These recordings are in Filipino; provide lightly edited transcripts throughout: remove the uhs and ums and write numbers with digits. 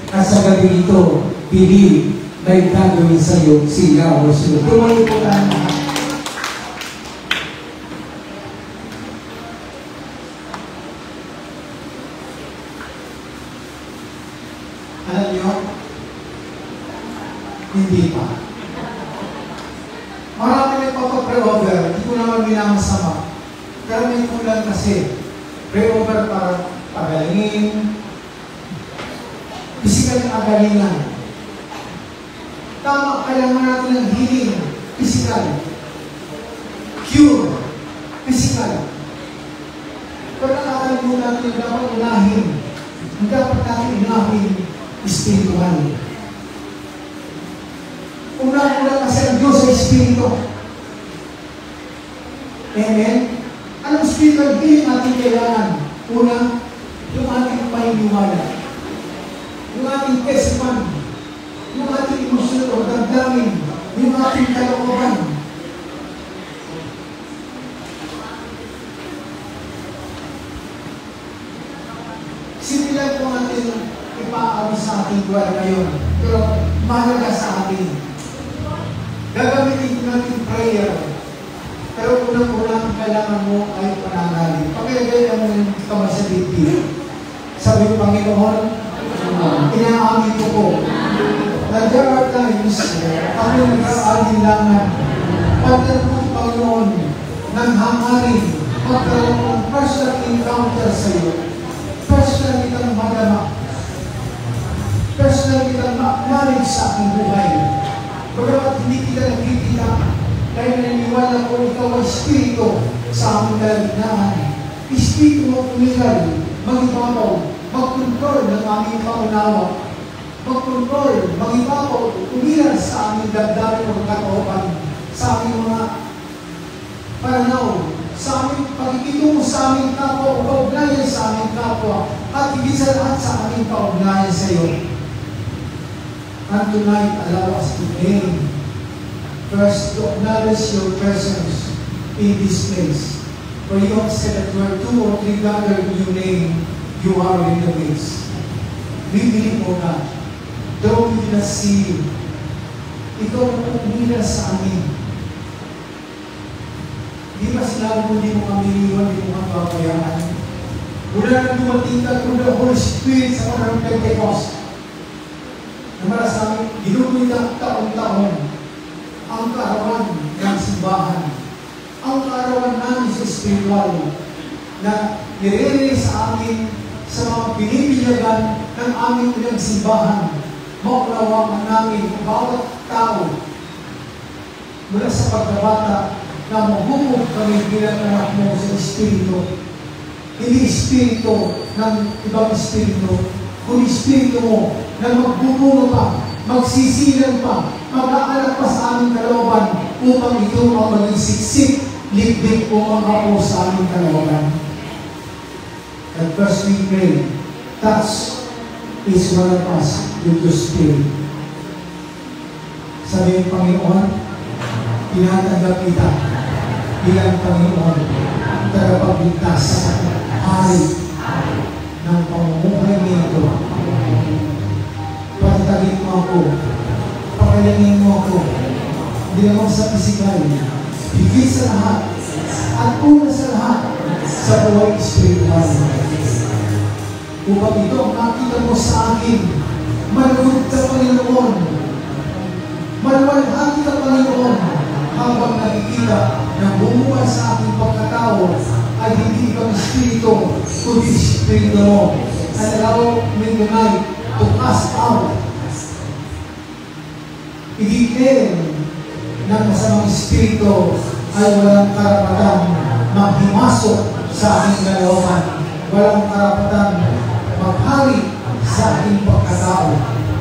At sa gabi ito, pili may gagawin sa iyo si Yahweh. Tumayo po tayo lahat. Alam niyo, hindi pa. Marami nagpapapre-over, hindi ko naman minamasama. Pero may kulang kasi. Pre-over para pagalingin, physical na kagalingan. Tama, kailangan natin ng healing, physical. Cure, physical. Pero nakakalimutan natin dapat unahin. Hindi dapat natin unahin spiritual. Una-una kasi ang Diyos ay Espiritu. Amen? Anong spiritual healing natin kailangan? Una, yung ating paniniwala. Yung ating testimony. Yung ating emosyon o damdamin. Yung ating kalooban. Simple lang po natin ipaawin sa ating buwan ngayon. Pero mahalaga sa atin. Gagamitin natin prayer. Pero unang-unang kailangan mo ay panangalit. Pagkagaya mo yung kamay sa dibdib. Sabi ng Panginoon, inaamin ko po na there are times ako nag-aalinlangan. Pagkagaya mo, Panginoon, ng hangarin, magkaroon ng personal encounter sa iyo. Personal kitang madama. Personal kitang ma-acknowledge sa aking buhay. Bagamat hindi kita nakikita, dahil naniniwala ko ikaw ay Espiritu sa aming kalagnahan. Espiritu mo umiral, mag-ibabaw, mag-control ng aming paunawa. Mag-control, mag-ibabaw, umiral sa aming damdamin o katoopan, sa aming mga pananaw, sa aming pagkikitungo sa aming kapwa o kaugnayan sa aming kapwa, at higit sa lahat sa aming kaugnayan sa iyo. And tonight, allow us to pray. First, to acknowledge your presence in this place. For you have said that where 2 or 3 gathered in your name, you are in the midst. We believe, O God, though we do not see you, ikaw ang umila sa amin. Di ba sinabi mo, di mo kami iwan, di mo kami babayaan? Mula na dumating ka through the Holy Spirit sa panahon ng Pentecost, na para sa amin, ginugulit taon-taon ang kaarawan ng simbahan, ang kaarawan namin sa spiritual, na nire-release sa amin sa mga binibilyagan ng aming pinagsimbahan. Maunawaan namin ang bawat tao mula sa pagkabata na maghubog kami bilang anak mo sa Espiritu. Hindi Espiritu ng ibang Espiritu, kundi Espiritu mo na magbubuno pa, magsisilang pa, mag-aalak pa sa aming kalooban upang ito ang maging siksik, libig o mga sa aming kalooban. And first we pray, touch is one of us with your Spirit. Sabi ng Panginoon, tinatanggap kita bilang Panginoon, tagapagligtas, hari ng pamumuhay nito. Pagtagin mo ako, pakalangin mo ako, hindi naman sa pisikal, higit sa lahat, at una sa lahat, sa buhay espiritual. Upang ito ang nakita mo sa akin, malugod ka Panginoon, malwalhati ka Panginoon, habang nakikita na bumuha sa aking pagkatao ay hindi ibang Espiritu, kundi Espiritu mo. And allow me tonight to cast out, i-declare na masamang Espiritu ay walang karapatan maghimasok sa aking kalooban, walang karapatan maghari sa aking pagkatao.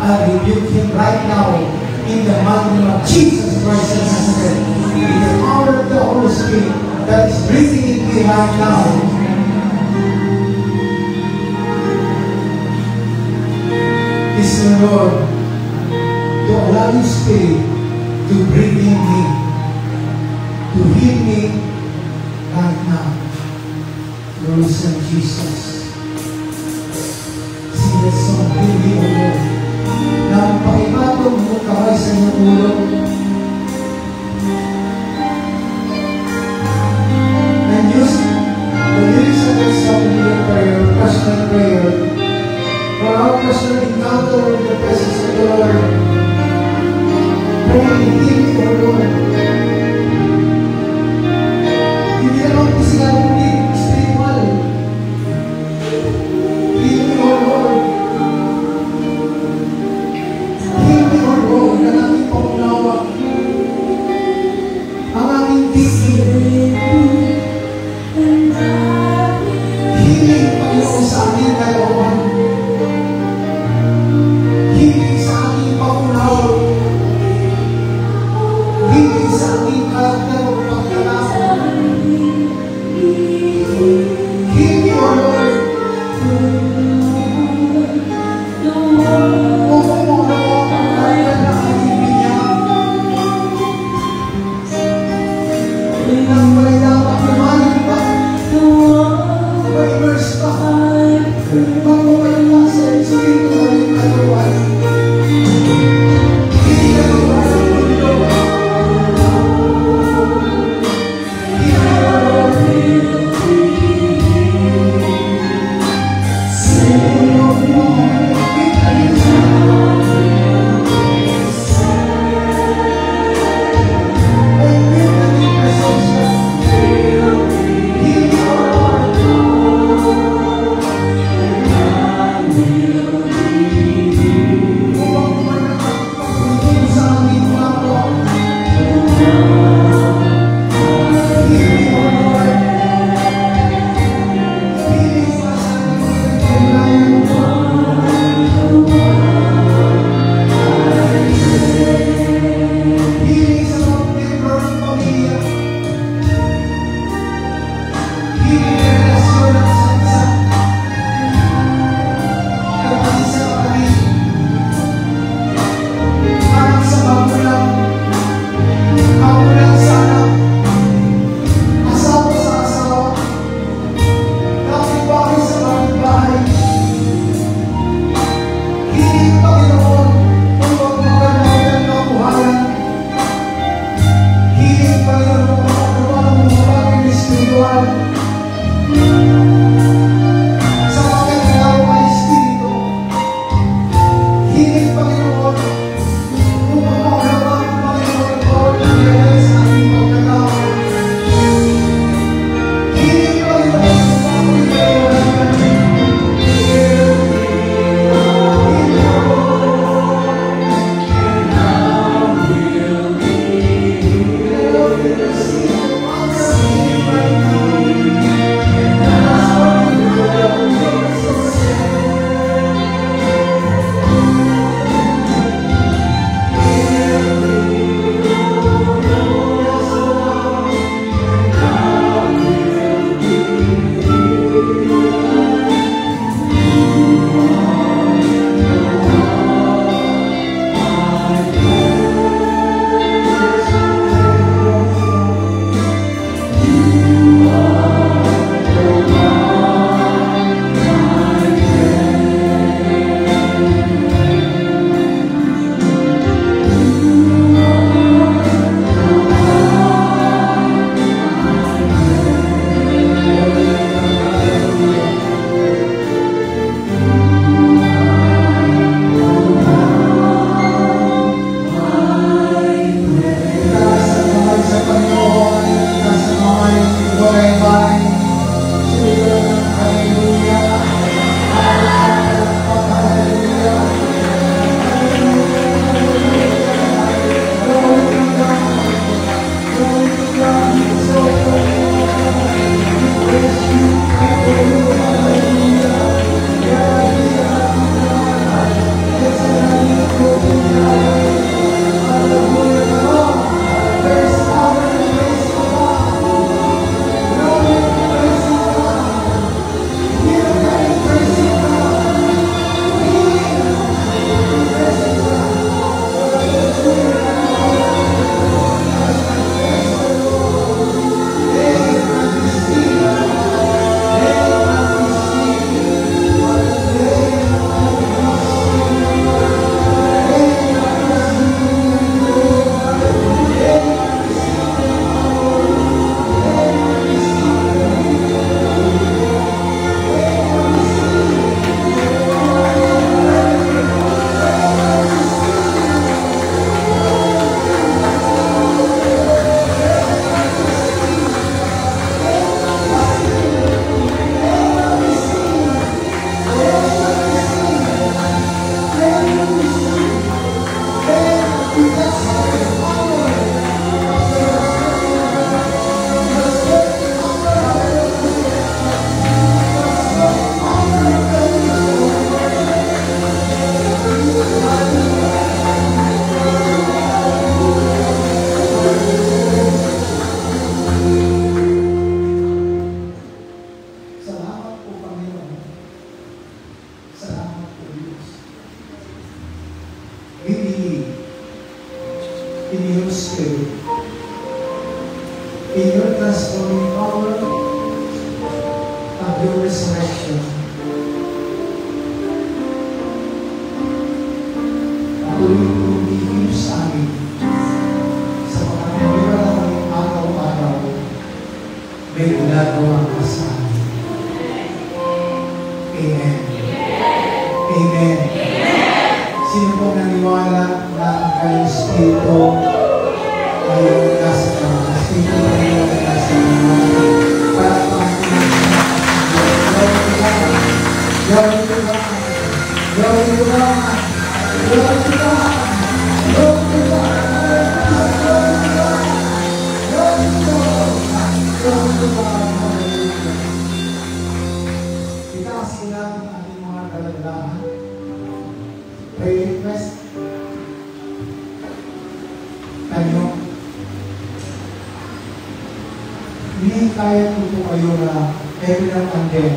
I rebuke him right now in the mighty name of Jesus Christ of Nazareth. In the power of the Holy Spirit that is breathing in me right now. Is the Lord to allow His Spirit to breathe in me, to heal me right now. Lord, Son Jesus. Sing that song, heal me, O Lord. tumulong. And use the lyrics of this song in your prayer, personal prayer, for our personal encounter with the presence of the Lord. Pray, heal me, O Lord. Hindi naman physical, hindi spiritual. Heal me, O Lord. Heal me, O Lord, na aking pangunawa. Ang aking thinking. Healing, Panginoon, sa aking kalooban. Healing sa aking pangunawa. Healing sa aking in your spirit, in your transforming power of your resurrection. Patuloy mo umihim sa amin sa pagkakaliwa na kami araw-araw may ginagawa ka sa amin. Amen. Amen. Sino po naniwala na ang kanyang Espiritu ay nasa kanya? Espiritu ay nasa kanya. Para gawin ko ba? Gawin ko ba? Gawin ko ba? Gawin ko ba? Gawin ko ba? Gawin ko ba? Itaas ko lang ang ating mga kalaglahan. Pray request. Ano? Hindi kaya po kayo na every now and then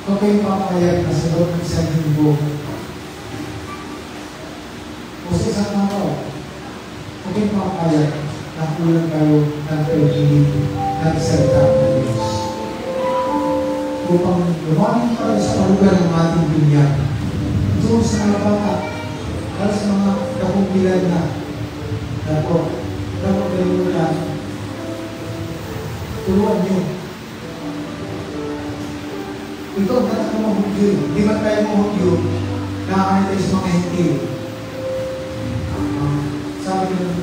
kung kayo papayag na sa loob ng isang linggo o sa isang araw, kung kayo papayag na kulang kayo ng pagkinig ng salita ng Diyos upang lumaking para sa lugar ng ating binyag. Ito sa mga bata, para sa mga kakumpilan na dapat kalimutan, tuluan nyo. Ito ang dapat na mahugyo. Di ba tayo mahugyo na tayo sa mga hentil? Sabi ng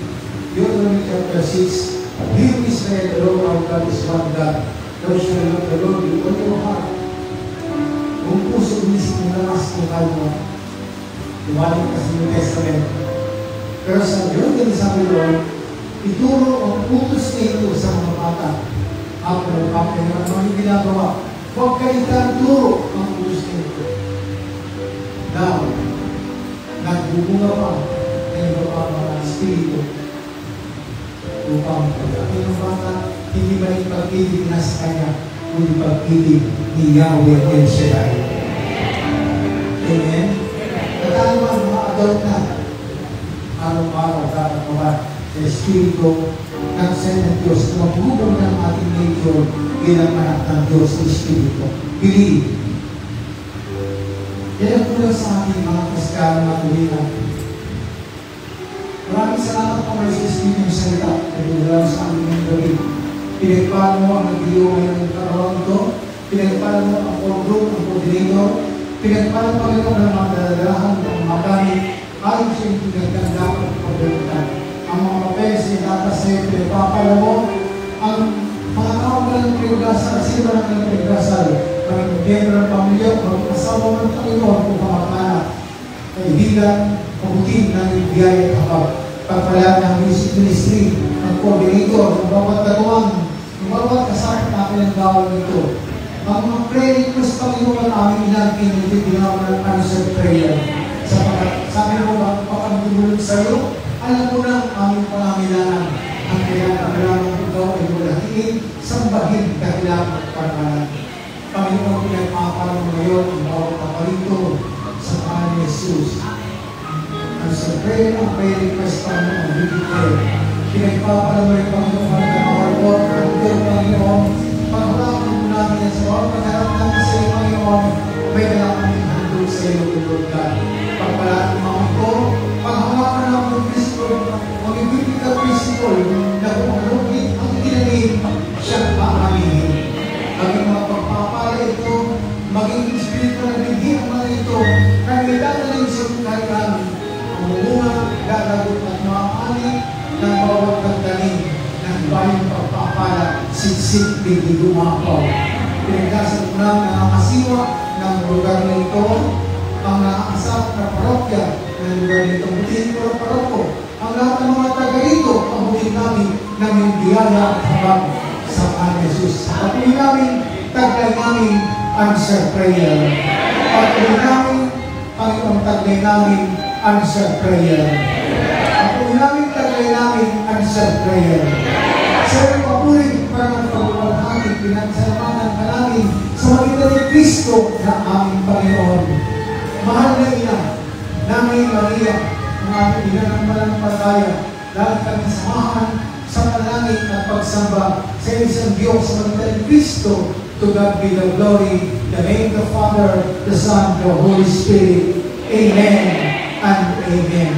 Deuteronomy chapter 6, Hear Israel, the Lord our God is one God. Thou shalt love the Lord with all your heart. Kung puso umisip mo na mas kung kalma, lumalik ka sa New Testament. Pero sa John din sabi Lord, ituro ang utos na ito sa mga bata. Ako ng kapay na mga ginagawa. Huwag ka ituturo ang utos na ito. Now, nagbubunga pa ng iba pa mga espiritu upang pag-aking ng bata, hindi ba yung pag-ibig na sa kanya, kundi pag-ibig ni Yahweh El Shaddai. Amen? Natalo ang mga adult na araw-araw dapat mawala sa Espiritu ng Senang Diyos na maghubog ng ating nature bilang anak ng Diyos sa Espiritu. Believe. Yan ang kulang sa ating mga kasikalang matulinan. Maraming salamat po kayo sa Espiritu ng Salita na dinalaw sa aming ng gabi. Pinagpala mo ang nag-iyo ngayon ng karawang ito. Pinagpala mo ang core group, ang coordinator. Pinagpala mo ito ng mga dalalahan, ang mga gamit. Ayon sa yung pinagkandapan at pagdalitan. Ang mga papeles na data sa iyo, pinagpapala mo ang mga kawalan ng pinagdasal, sila lang ng pinagdasal. Ang miyembro ng pamilya, ang asawa ng Panginoon kung pamakanak. Kaibigan, pabutin ng biyaya at kapag. Pagpala ng music ministry, ang coordinator, ang bawat katuwang, ang bawat kasakit natin ang gawal nito. Ang mga prayer request Panginoon aming inagin, hindi ginawa ng answered prayer. Sapagat sabi mo ba, pagkakagulong sa iyo, alam mo na aming pangangailangan. Ang kailangan ikaw ay mulahiin, sambahin, kahilangan at parang. Panginoon, pinagpapala mo ngayon ang bawat kapalito sa pangalan ni Jesus. Ang sa prayer, ang prayer request Panginoon, hindi prayer. Pinagpapala mo rin Panginoon, ang nakawarwag, ang Diyos Panginoon, pangalaman mo namin sa bawat pagharap namin sa iyo Panginoon, may kailangan handog sa iyo, Lord God. Pagpalaan mo mga ito, panghawakan na ang principle, maging biblical principle na kung ang kinalihim, siya maalihin. Maging mga pagpapala ito, maging espiritu na bigyan mo na ito, na may dadaling sa kahit ang muna, gagagot at maaani ng bawat pagdaling ng bayang pagpapala, siksik, bigay dumapaw. Pinagdasal ko na nakakasiwa ng lugar na ito, ang nakakasap na parokya ng lugar nito. Butiin ko ang paroko. Ang lahat ng mga taga rito, ang butiin namin ng yung biyaya at habang sa Panginoon Jesus. Patuloy namin, taglay namin answer prayer. Patuloy namin, Panginoon, taglay namin answer prayer. Patuloy namin, taglay namin answer prayer. Sa iyo papuri para magpagpapahati, pinagsalamanan ka namin sa magitan ni Kristo na aming Panginoon. Mahal na ina, namin Maria, ng aming ginanamalampataya. Lagi kami samahan sa panalangin at pagsamba sa isang Diyos sa magitan ni Kristo. To God be the glory, the name of the Father, the Son, the Holy Spirit. Amen and amen.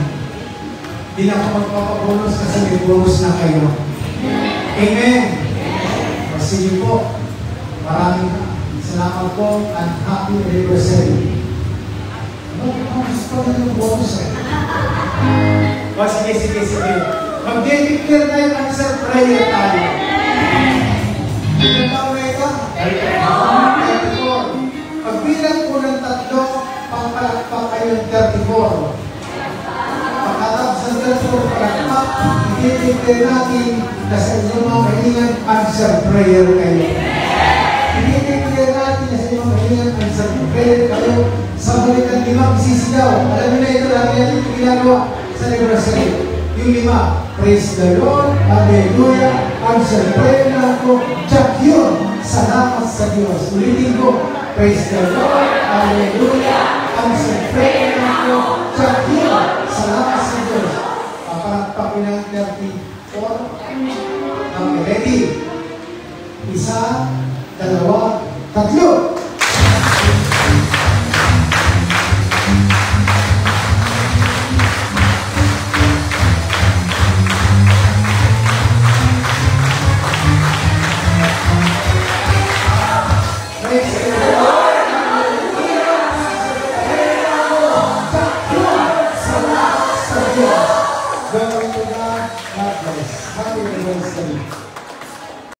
Di na ako magpapabulos kasi may bonus na kayo. Amen. Sige po. Maraming salamat po and happy anniversary. Gusto ko na yung bonus eh. Sige. Mag-declare na yung answer prayer tayo. Ilan taon na ito? 34. Pagbilang po ng 3, pangpalakpak kayo ng 34. Pagkatapos ng 34 palakpak, i-declare natin na sa inyong mga kahingan answer prayer kayo. I-declare natin na sa inyong mga kahingan answer prayer kayo sa balikan 5 sisigaw. Alam niyo na ito, lagi natin ito ginagawa sa anniversary. Yung 5, praise the Lord, hallelujah, answer prayer na ako, Jack yun, salamat sa Diyos. Ulitin ko, praise the Lord, hallelujah.